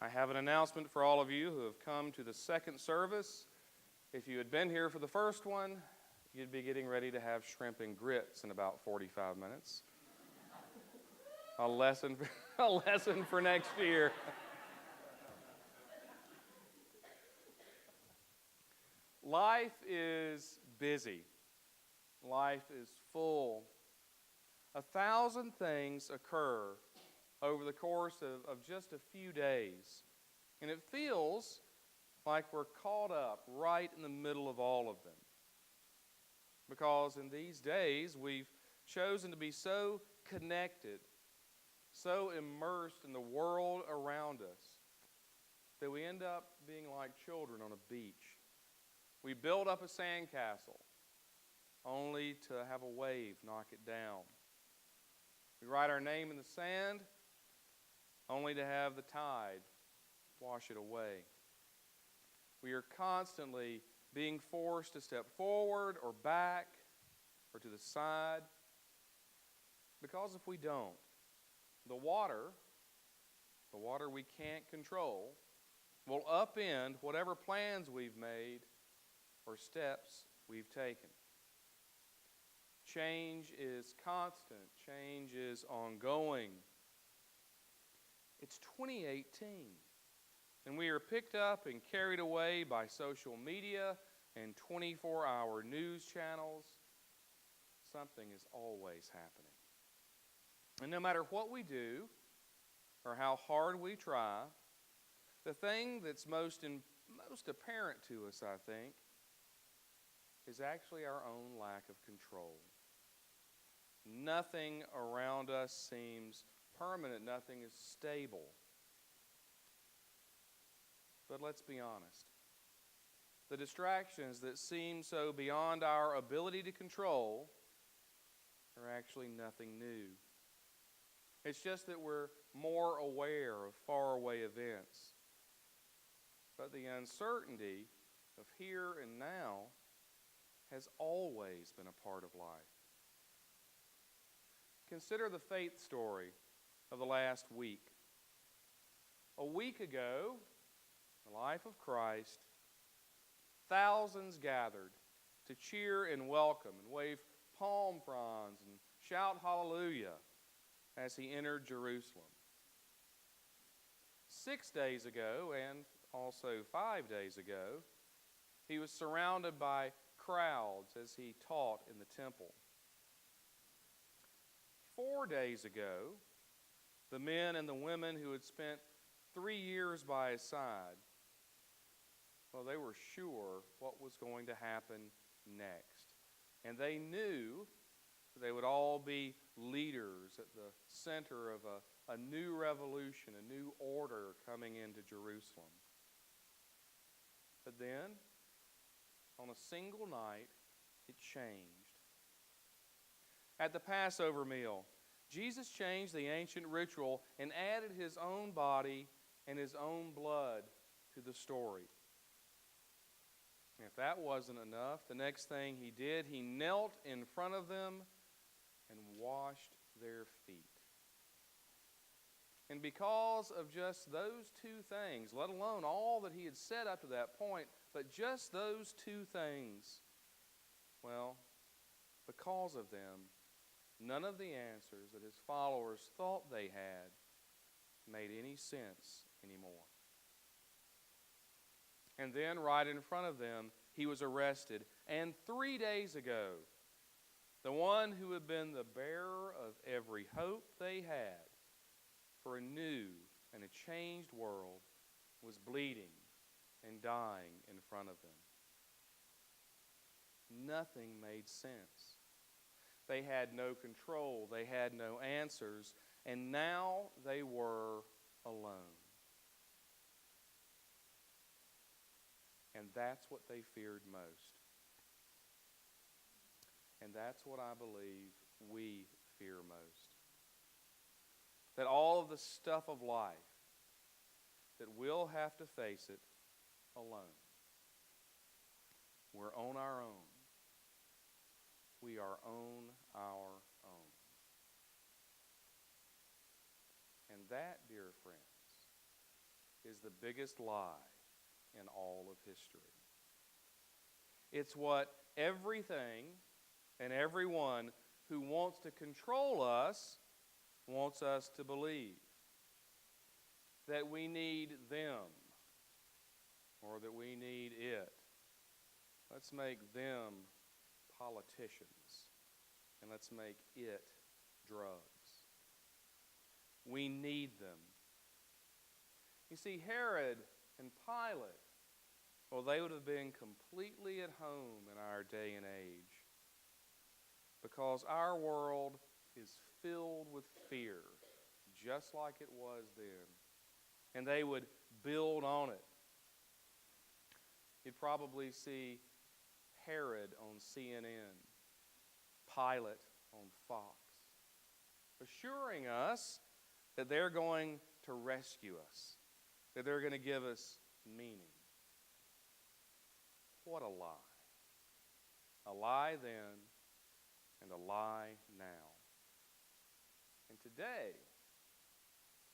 I have an announcement for all of you who have come to the second service. If you had been here for the first one, you'd be getting ready to have shrimp and grits in about 45 minutes. A lesson for next year. Life is busy. Life is full. 1,000 things occur over the course of just a few days. And it feels like we're caught up right in the middle of all of them. Because in these days, we've chosen to be so connected, so immersed in the world around us, that we end up being like children on a beach. We build up a sandcastle, only to have a wave knock it down. We write our name in the sand, only to have the tide wash it away. We are constantly being forced to step forward or back or to the side, because if we don't, the water we can't control, will upend whatever plans we've made or steps we've taken. Change is constant. Change is ongoing. It's 2018, and we are picked up and carried away by social media and 24-hour news channels. Something is always happening. And no matter what we do or how hard we try, the thing that's most apparent to us, I think, is actually our own lack of control. Nothing around us seems permanent. Nothing is stable. But let's be honest. The distractions that seem so beyond our ability to control are actually nothing new. It's just that we're more aware of faraway events. But the uncertainty of here and now has always been a part of life. Consider the faith story of the last week. A week ago, the life of Christ, thousands gathered to cheer and welcome and wave palm fronds and shout hallelujah as he entered Jerusalem. 6 days ago, and also 5 days ago, he was surrounded by crowds as he taught in the temple. 4 days ago, the men and the women who had spent 3 years by his side, well, they were sure what was going to happen next. And they knew that they would all be leaders at the center of a new revolution, a new order coming into Jerusalem. But then, on a single night, it changed. At the Passover meal, Jesus changed the ancient ritual and added his own body and his own blood to the story. And if that wasn't enough, the next thing he did, he knelt in front of them and washed their feet. And because of just those two things, let alone all that he had said up to that point, but just those two things, well, because of them, none of the answers that his followers thought they had made any sense anymore. And then, right in front of them, he was arrested. And 3 days ago, the one who had been the bearer of every hope they had for a new and a changed world was bleeding and dying in front of them. Nothing made sense. They had no control. They had no answers. And now they were alone. And that's what they feared most. And that's what I believe we fear most. That all of the stuff of life, that we'll have to face it alone. We're on our own. We are on our own. And that, dear friends, is the biggest lie in all of history. It's what everything and everyone who wants to control us wants us to believe. That we need them or that we need it. Let's make them politicians and let's make it drugs. We need them. You see, Herod and Pilate, well, they would have been completely at home in our day and age because our world is filled with fear, just like it was then. And they would build on it. You'd probably see Herod on CNN, Pilate on Fox, assuring us that they're going to rescue us, that they're going to give us meaning. What a lie. A lie then and a lie now. And today,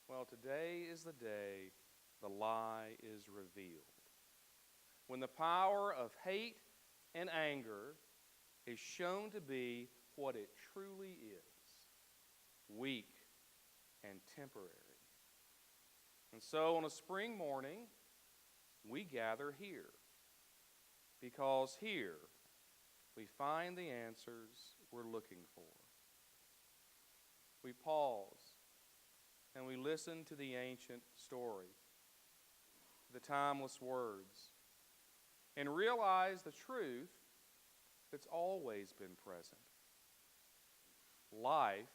well, today is the day the lie is revealed. When the power of hate and anger is shown to be what it truly is, weak and temporary. And so on a spring morning, we gather here because here we find the answers we're looking for. We pause and we listen to the ancient story, the timeless words, and realize the truth that's always been present. Life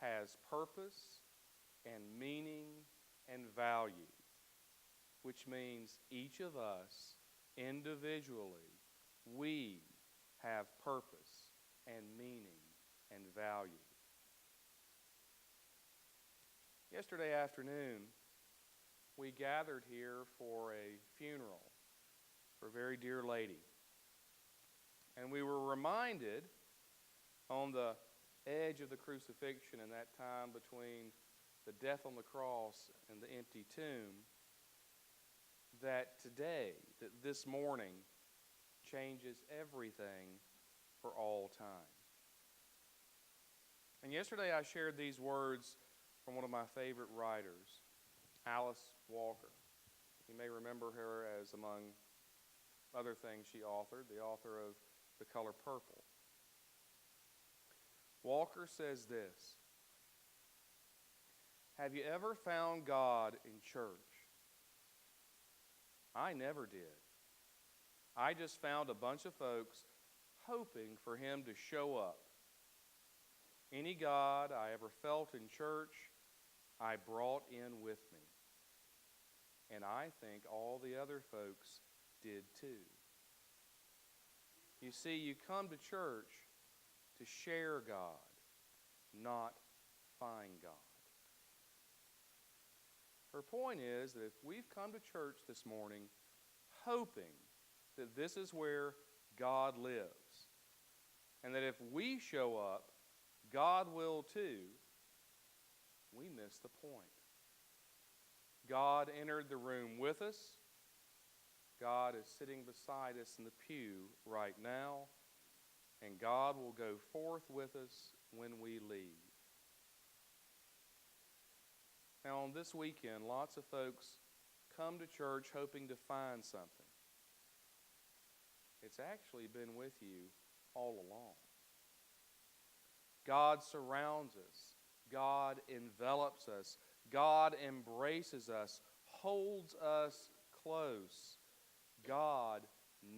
has purpose and meaning and value, which means each of us individually, we have purpose and meaning and value. Yesterday afternoon, we gathered here for a funeral for a very dear lady. And we were reminded on the edge of the crucifixion in that time between the death on the cross and the empty tomb that today, that this morning, changes everything for all time. And yesterday I shared these words from one of my favorite writers, Alice Walker. You may remember her as, among other things she authored, the author of The Color Purple. Walker says this: have you ever found God in church? I never did. I just found a bunch of folks hoping for him to show up. Any God I ever felt in church, I brought in with me. And I think all the other folks did too. You see, you come to church to share God, not find God. Her point is that if we've come to church this morning hoping that this is where God lives, and that if we show up, God will too, we miss the point. God entered the room with us. God is sitting beside us in the pew right now, and God will go forth with us when we leave. Now, on this weekend, lots of folks come to church hoping to find something. It's actually been with you all along. God surrounds us. God envelops us. God embraces us, holds us close. God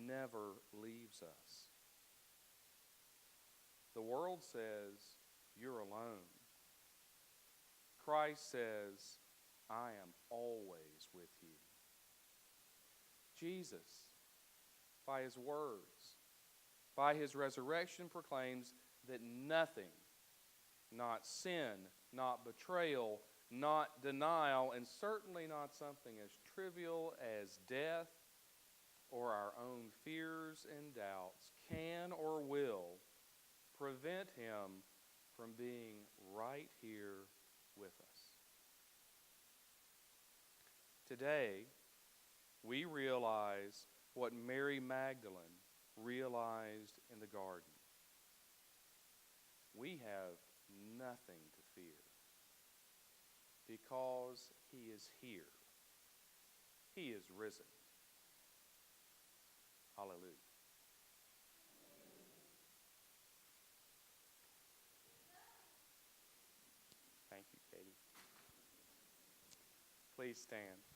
never leaves us. The world says, you're alone. Christ says, I am always with you. Jesus, by his words, by his resurrection, proclaims that nothing, not sin, not betrayal, not denial, and certainly not something as trivial as death or our own fears and doubts, can or will prevent him from being right here with us. Today, we realize what Mary Magdalene realized in the garden. We have nothing to fear because he is here. He is risen. Hallelujah. Thank you, Katie. Please stand.